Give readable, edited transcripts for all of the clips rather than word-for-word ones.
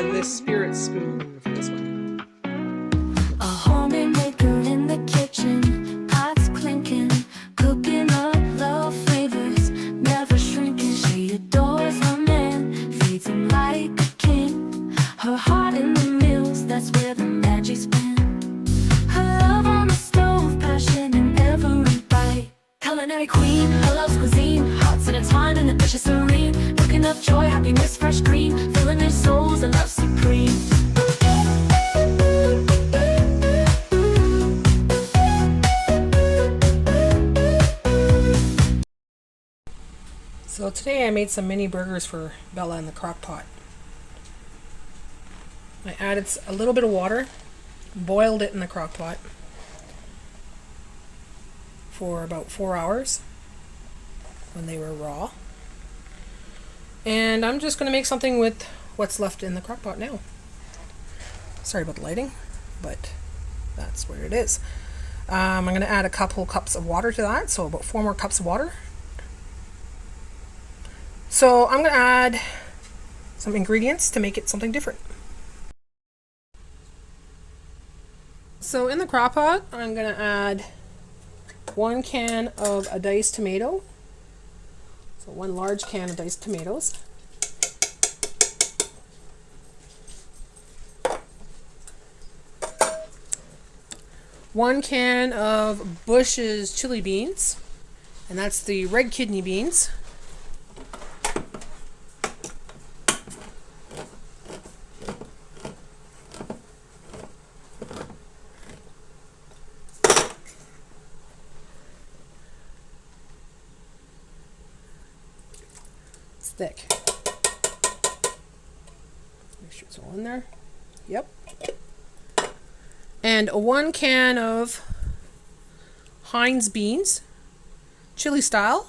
this spirit spoon for this one. A homemaker in the kitchen, pots clinking, cooking up love flavors, never shrinking. She adores her man, feeds him like a king. Her heart in the meals, that's where the magic's been. Her love on the stove, passion in every bite. Culinary queen, her love's cuisine, hearts intertwined in a dish is serene. Cooking up joy, happiness, fresh green, filling their souls, a love supreme. So today I made some mini burgers for Bella in the crock pot. I added a little bit of water, boiled it in the crock pot for about 4 hours when they were raw. And I'm just going to make something with what's left in the crock pot now. Sorry about the lighting, but that's where it is. I'm going to add a couple cups of water to that, so about 4 more cups of water. So I'm going to add some ingredients to make it something different. So in the crock pot, I'm going to add 1 can of a diced tomato. So 1 large can of diced tomatoes. One can of Bush's chili beans, and that's the red kidney beans. Thick. Make sure it's all in there. Yep. And 1 can of Heinz beans, chili style,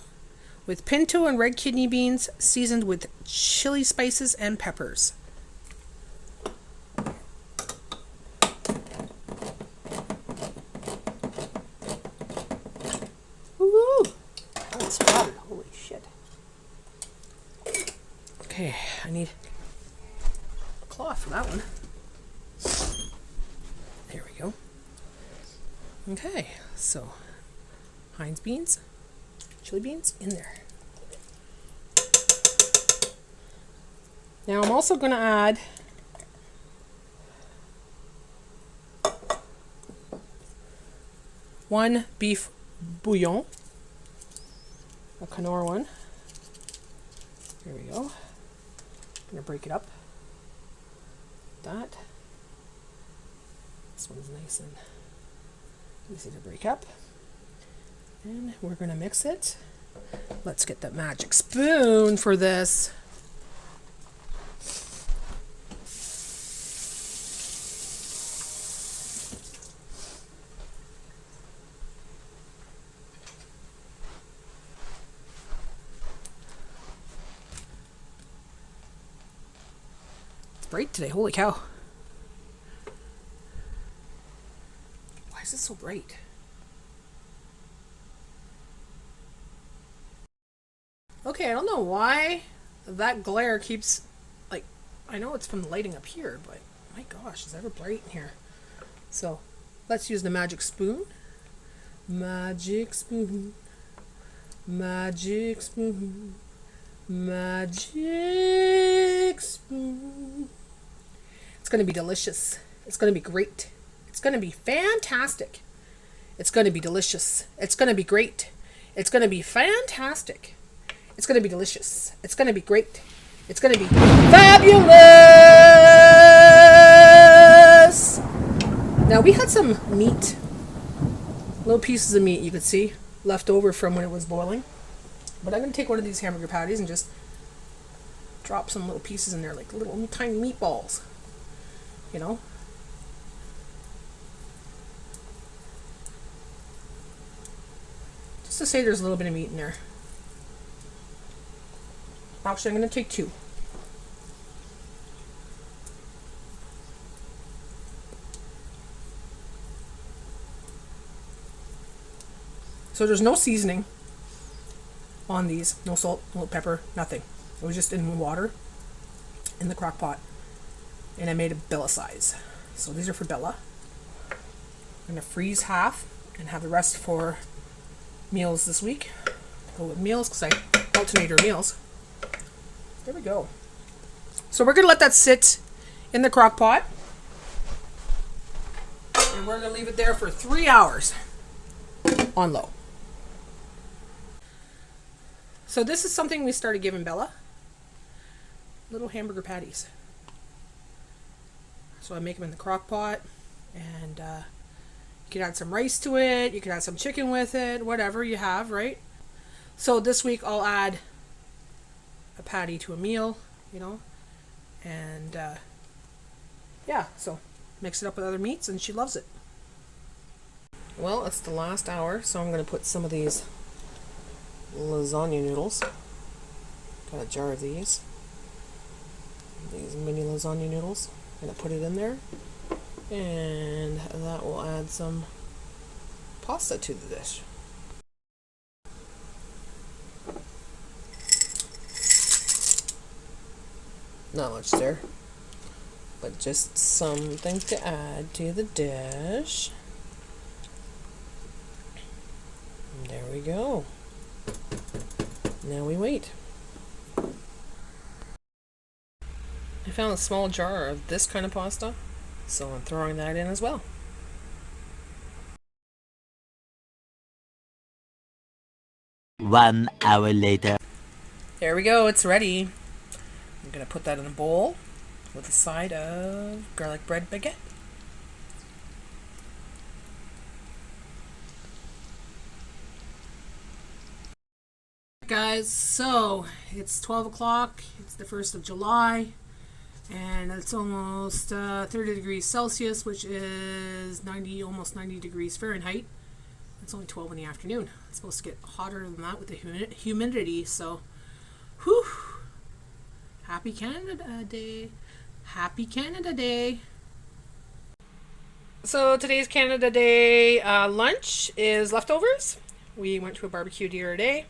with pinto and red kidney beans seasoned with chili spices and peppers. Woo! Oh, it's splattered. Holy shit. Okay, I need a cloth for that one. There we go. Okay, so Heinz beans, chili beans in there. Now I'm also going to add one beef bouillon, a Knorr one. There we go. I'm going to break it up. That. This one's nice and easy to break up. And we're going to mix it. Let's get the magic spoon for this. Bright today, holy cow. Why is this so bright? Okay, I don't know why that glare keeps, like, I know it's from the lighting up here, but my gosh, is it ever bright in here? So, let's use the magic spoon. Magic spoon. Magic spoon. Magic spoon. It's going to be delicious. It's going to be great. It's going to be fantastic. It's going to be delicious. It's going to be great. It's going to be fantastic. It's going to be delicious. It's going to be great. It's going to be fabulous. Now we had some meat, little pieces of meat you could see left over from when it was boiling. But I'm going to take one of these hamburger patties and just drop some little pieces in there, like little tiny meatballs. You know? Just to say there's a little bit of meat in there. Actually, I'm going to take 2. So there's no seasoning on these. No salt, no pepper, nothing. It was just in water in the crock pot. and I made a Bella size. So these are for Bella. I'm going to freeze half and have the rest for meals this week. Go with meals because I alternate our meals. There we go. So we're going to let that sit in the crock pot. And we're going to leave it there for 3 hours on low. So this is something we started giving Bella. Little hamburger patties. So I make them in the crock pot, and you can add some rice to it, you can add some chicken with it, whatever you have, right? So this week I'll add a patty to a meal, you know, and yeah, so mix it up with other meats, and she loves it. Well, it's the last hour, so I'm going to put some of these lasagna noodles. Got a jar of these mini lasagna noodles. I'm going to put it in there, and that will add some pasta to the dish. Not much there, but just something to add to the dish. And there we go. Now we wait. I found a small jar of this kind of pasta, so I'm throwing that in as well. One hour later. There we go, it's ready. I'm going to put that in a bowl with a side of garlic bread baguette. Guys, so it's 12 o'clock, it's the 1st of July, and it's almost 30 degrees Celsius, which is almost 90 degrees Fahrenheit. It's only 12 in the afternoon. It's supposed to get hotter than that with the humidity, so whew. Happy Canada Day. Happy Canada Day. So today's Canada Day lunch is leftovers. We went to a barbecue the other day.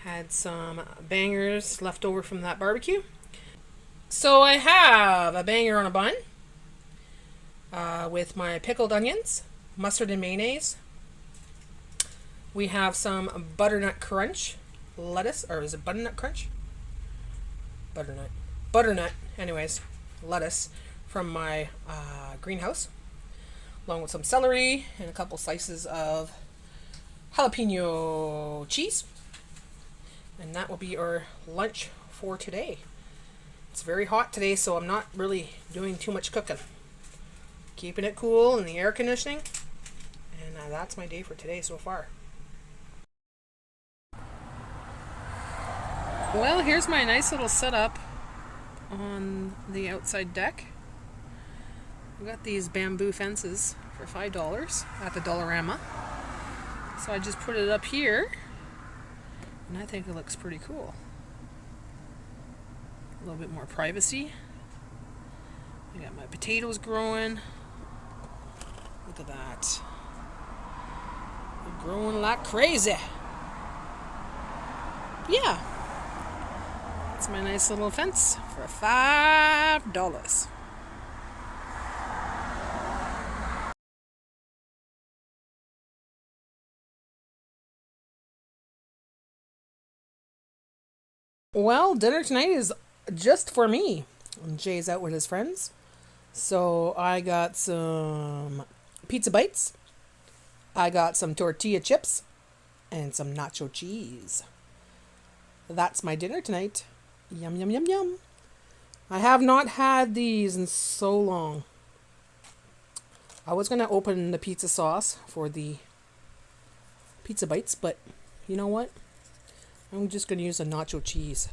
Had some bangers left over from that barbecue. So I have a banger on a bun with my pickled onions, mustard and mayonnaise. We have some butternut crunch lettuce, or is it butternut crunch? Butternut, anyways, lettuce from my greenhouse, along with some celery and a couple slices of jalapeno cheese. And that will be our lunch for today. It's very hot today, so I'm not really doing too much cooking. Keeping it cool in the air conditioning. And that's my day for today so far. Well, here's my nice little setup on the outside deck. I got these bamboo fences for $5 at the Dollarama. So I just put it up here. And I think it looks pretty cool. A little bit more privacy. I got my potatoes growing. Look at that. They're growing like crazy. Yeah. That's my nice little fence for $5. Well, dinner tonight is just for me. Jay's out with his friends. So I got some pizza bites. I got some tortilla chips and some nacho cheese. That's my dinner tonight. Yum, yum, yum, yum. I have not had these in so long. I was going to open the pizza sauce for the pizza bites, but you know what? I'm just going to use a nacho cheese.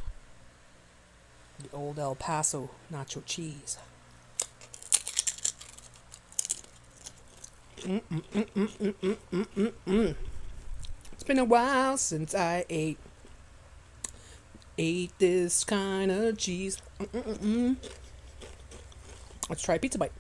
The old El Paso nacho cheese. It's been a while since I ate this kind of cheese. Let's try a pizza bite.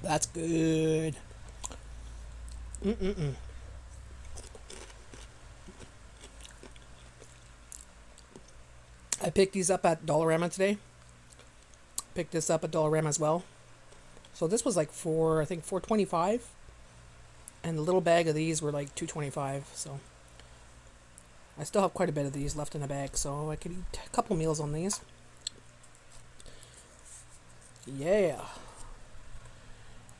That's good. I picked these up at Dollarama today. Picked this up at Dollarama as well. So this was like I think $4.25. And the little bag of these were like $2.25. So I still have quite a bit of these left in the bag. So I could eat a couple meals on these. Yeah.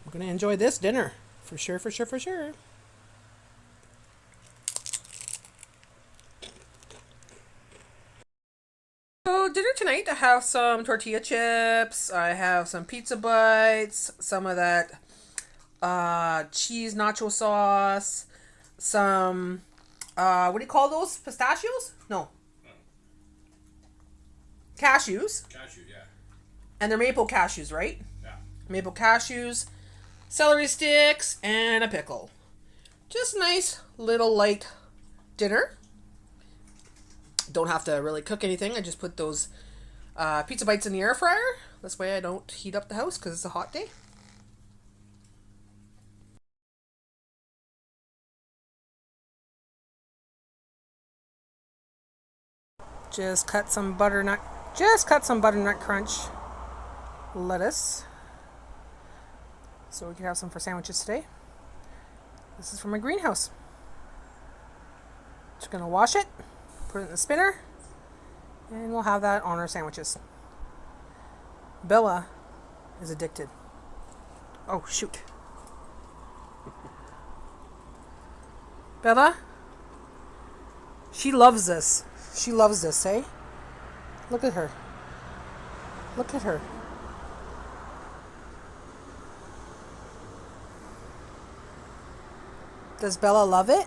I'm going to enjoy this dinner. For sure, for sure, for sure. So dinner tonight, I have some tortilla chips. I have some pizza bites. Some of that cheese nacho sauce. Some, what do you call those? Pistachios? No. Cashews. Cashew, yeah. And they're maple cashews, right? Yeah. Maple cashews, celery sticks, and a pickle. Just nice little light dinner. Don't have to really cook anything. I just put those pizza bites in the air fryer. This way I don't heat up the house because it's a hot day. Just cut some butternut crunch lettuce so we can have some for sandwiches today. This is from my greenhouse. Just gonna wash it, put it in the spinner, and we'll have that on our sandwiches. Bella is addicted. Oh shoot. Bella? She loves this. She loves this, eh? Look at her. Look at her. Does Bella love it?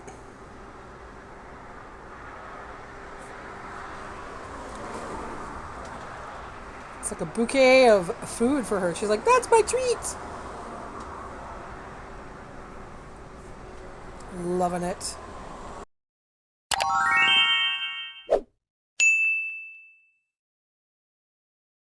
It's like a bouquet of food for her. She's like, that's my treat. Loving it.